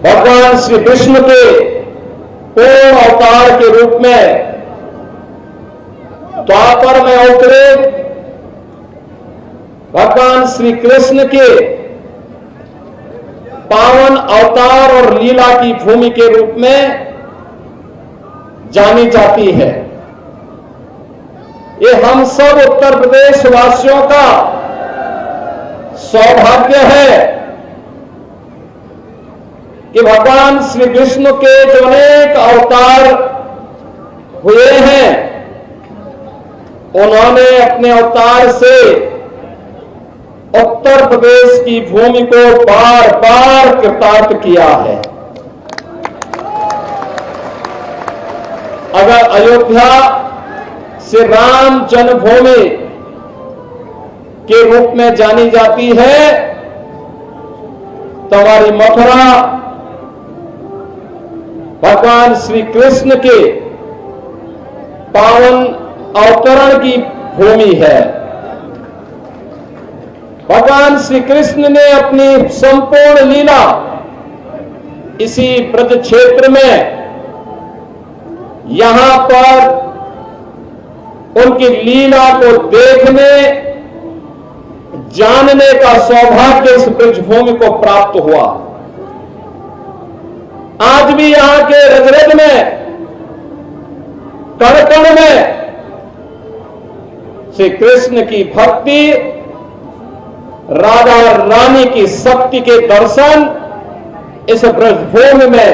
भगवान श्री कृष्ण के पूर्ण अवतार के रूप में द्वापर में उतरे भगवान श्री कृष्ण के पावन अवतार और लीला की भूमि के रूप में जानी जाती है। ये हम सब उत्तर प्रदेश वासियों का सौभाग्य है कि भगवान श्री कृष्ण के जो अनेक अवतार हुए हैं, उन्होंने अपने अवतार से उत्तर प्रदेश की भूमि को बार बार कृतार्थ किया है। अगर अयोध्या से राम जन्मभूमि के रूप में जानी जाती है, तो हमारी मथुरा भगवान श्री कृष्ण के पावन अवतरण की भूमि है। भगवान श्री कृष्ण ने अपनी संपूर्ण लीला इसी ब्रज क्षेत्र में, यहां पर उनकी लीला को देखने जानने का सौभाग्य इस ब्रजभूमि को प्राप्त हुआ। आज भी यहां के रज-रज में, कण-कण में श्री कृष्ण की भक्ति, राधा रानी की शक्ति के दर्शन इस ब्रजभूमि में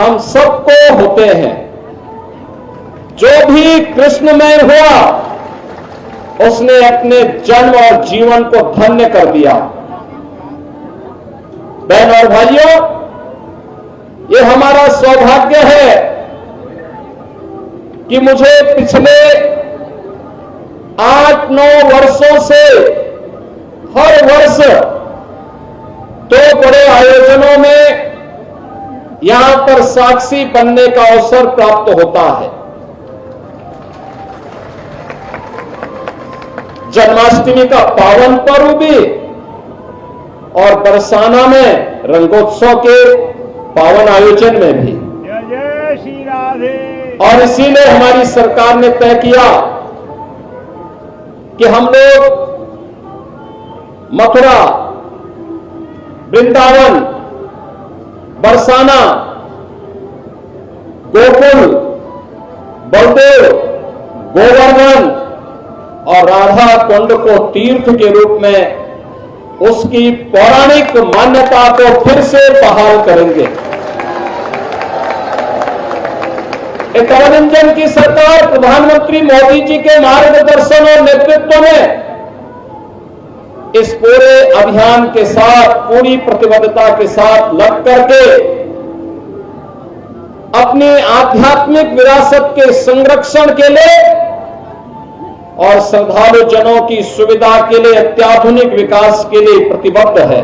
हम सबको होते हैं। जो भी कृष्णमय हुआ, उसने अपने जन्म और जीवन को धन्य कर दिया। बहन और भाइयों, ये हमारा सौभाग्य है कि मुझे पिछले 8-9 वर्षों से हर वर्ष 2 बड़े आयोजनों में यहां पर साक्षी बनने का अवसर प्राप्त होता है। जन्माष्टमी का पावन पर्व भी और बरसाना में रंगोत्सव के पावन आयोजन में भी। जय जय श्री राधे। और इसीलिए हमारी सरकार ने तय किया कि हम लोग मथुरा, वृंदावन, बरसाना, गोकुल, बलदेव, गोवर्धन और राधा कुंड को तीर्थ के रूप में उसकी पौराणिक मान्यता को फिर से बहाल करेंगे। एक मनोरंजन की सरकार प्रधानमंत्री मोदी जी के मार्गदर्शन और नेतृत्व में इस पूरे अभियान के साथ पूरी प्रतिबद्धता के साथ लग करके अपनी आध्यात्मिक विरासत के संरक्षण के लिए और श्रद्धालु जनों की सुविधा के लिए अत्याधुनिक विकास के लिए प्रतिबद्ध है।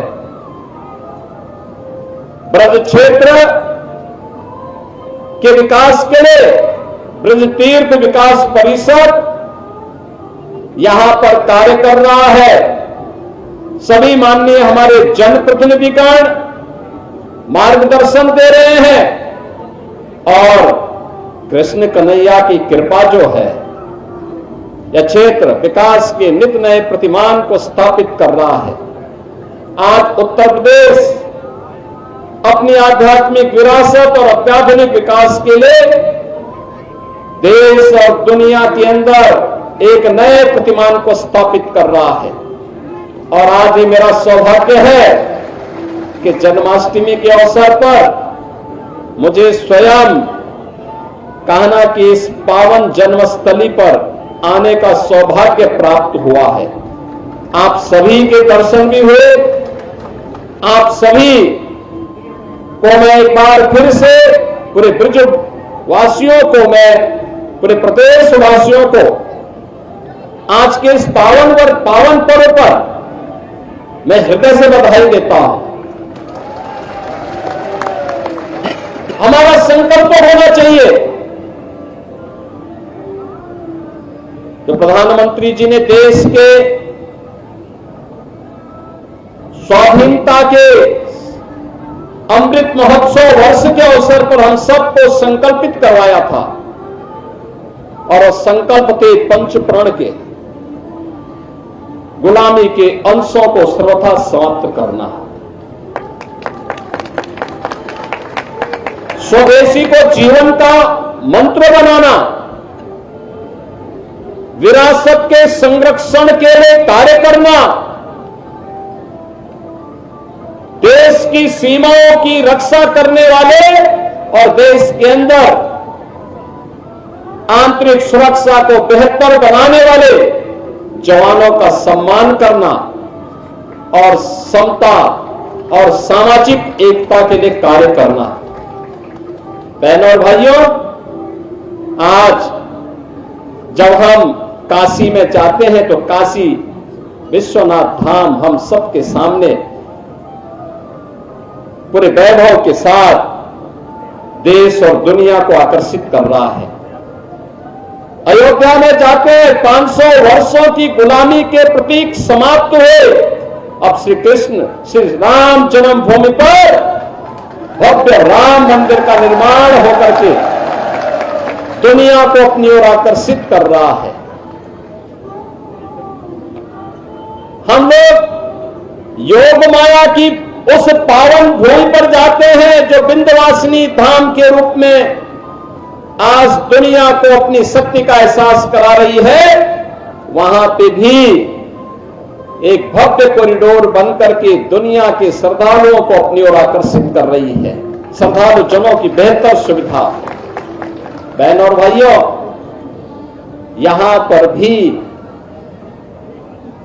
ब्रज क्षेत्र के विकास के लिए ब्रज तीर्थ विकास परिषद यहां पर कार्य कर रहा है। सभी माननीय हमारे जनप्रतिनिधिगण मार्गदर्शन दे रहे हैं और कृष्ण कन्हैया की कृपा जो है, यह क्षेत्र विकास के नित नए प्रतिमान को स्थापित कर रहा है। आज उत्तर प्रदेश अपनी आध्यात्मिक विरासत और अत्याधुनिक विकास के लिए देश और दुनिया के अंदर एक नए प्रतिमान को स्थापित कर रहा है। और आज ये मेरा सौभाग्य है कि जन्माष्टमी के अवसर पर मुझे स्वयं कान्हा की इस पावन जन्मस्थली पर आने का सौभाग्य प्राप्त हुआ है। आप सभी के दर्शन भी हुए। आप सभी को मैं एक बार फिर से पूरे ब्रज वासियों को, मैं पूरे प्रदेश वासियों को आज के इस पावन पर्व पर मैं हृदय से बधाई देता हूं। हमारा संकल्प होना चाहिए तो प्रधानमंत्री जी ने देश के स्वाधीनता के अमृत महोत्सव वर्ष के अवसर पर हम सबको संकल्पित करवाया था और उस संकल्प के पंच प्रण के गुलामी के अंशों को सर्वथा समाप्त करना है। स्वदेशी को जीवन का मंत्र बनाना, विरासत के संरक्षण के लिए कार्य करना, देश की सीमाओं की रक्षा करने वाले और देश के अंदर आंतरिक सुरक्षा को बेहतर बनाने वाले जवानों का सम्मान करना और समता और सामाजिक एकता के लिए कार्य करना। बहनों और भाइयों, आज जब हम काशी में जाते हैं तो काशी विश्वनाथ धाम हम सबके सामने पूरे वैभव के साथ देश और दुनिया को आकर्षित कर रहा है। अयोध्या में जाते 500 वर्षों की गुलामी के प्रतीक समाप्त हुए। अब श्री कृष्ण श्री राम जन्मभूमि पर भव्य राम मंदिर का निर्माण होकर के दुनिया को अपनी ओर आकर्षित कर रहा है। हम लोग योग माया की उस पावन भूमि पर जाते हैं जो विंध्यवासिनी धाम के रूप में आज दुनिया को अपनी शक्ति का एहसास करा रही है। वहां पे भी एक भव्य कॉरिडोर बनकर के दुनिया के श्रद्धालुओं को अपनी ओर आकर्षित कर रही है। श्रद्धालु जनों की बेहतर सुविधा। बहनों और भाइयों, यहां पर भी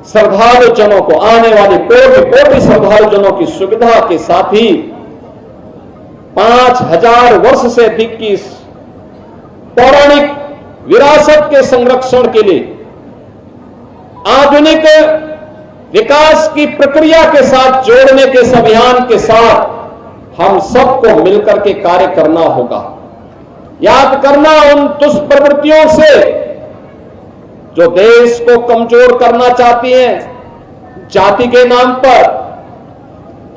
श्रद्धालु जनों को, आने वाले कोटि कोटि श्रद्धालु जनों की सुविधा के साथ ही 5000 वर्ष से अधिक की पौराणिक विरासत के संरक्षण के लिए आधुनिक विकास की प्रक्रिया के साथ जोड़ने के इस अभियान के साथ हम सबको मिलकर के कार्य करना होगा। याद करना उन दुष्प्रवृत्तियों से जो देश को कमजोर करना चाहती हैं, जाति के नाम पर,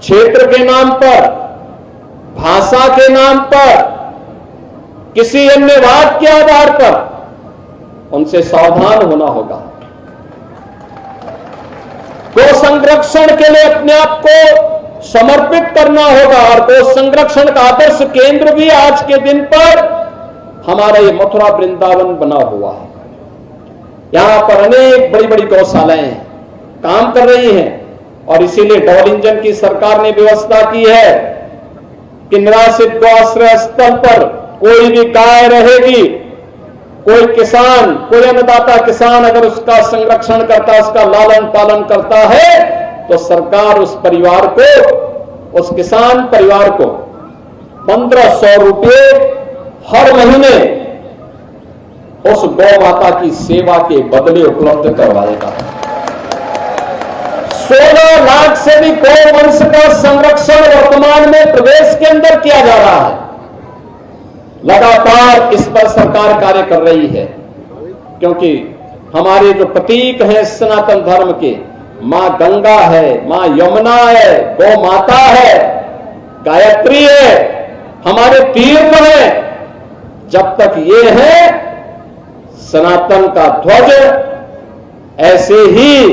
क्षेत्र के नाम पर, भाषा के नाम पर, किसी अन्य बात के आधार पर उनसे सावधान होना होगा। गो संरक्षण के लिए अपने आप को समर्पित करना होगा और गो संरक्षण का आदर्श केंद्र भी आज के दिन पर हमारा ये मथुरा वृंदावन बना हुआ है। यहां पर अनेक बड़ी बड़ी गौशालाएं काम कर रही हैं और इसीलिए डबल इंजन की सरकार ने व्यवस्था की है कि निराश्रित गौ आश्रय स्थल पर कोई भी गाय रहेगी, कोई किसान, कोई अन्नदाता किसान अगर उसका संरक्षण करता, उसका लालन पालन करता है तो सरकार उस परिवार को, उस किसान परिवार को 1500 रुपये हर महीने उस गौ माता की सेवा के बदले उपलब्ध करवाएगा। 16 लाख से भी गौ वंश का संरक्षण वर्तमान में प्रदेश के अंदर किया जा रहा है। लगातार इस पर सरकार कार्य कर रही है क्योंकि हमारे जो प्रतीक हैं सनातन धर्म के, मां गंगा है, मां यमुना है, गौ माता है, गायत्री है, हमारे तीर्थ है। जब तक ये है सनातन का ध्वज ऐसे ही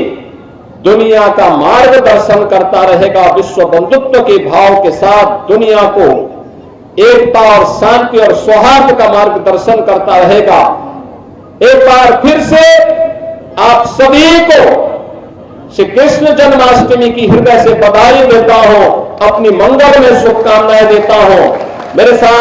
दुनिया का मार्गदर्शन करता रहेगा, विश्व बंधुत्व के भाव के साथ दुनिया को एकता और शांति और सौहार्द का मार्गदर्शन करता रहेगा। एक बार फिर से आप सभी को श्री कृष्ण जन्माष्टमी की हृदय से बधाई देता हूं, अपनी मंगल में शुभकामनाएं देता हूं। मेरे साथ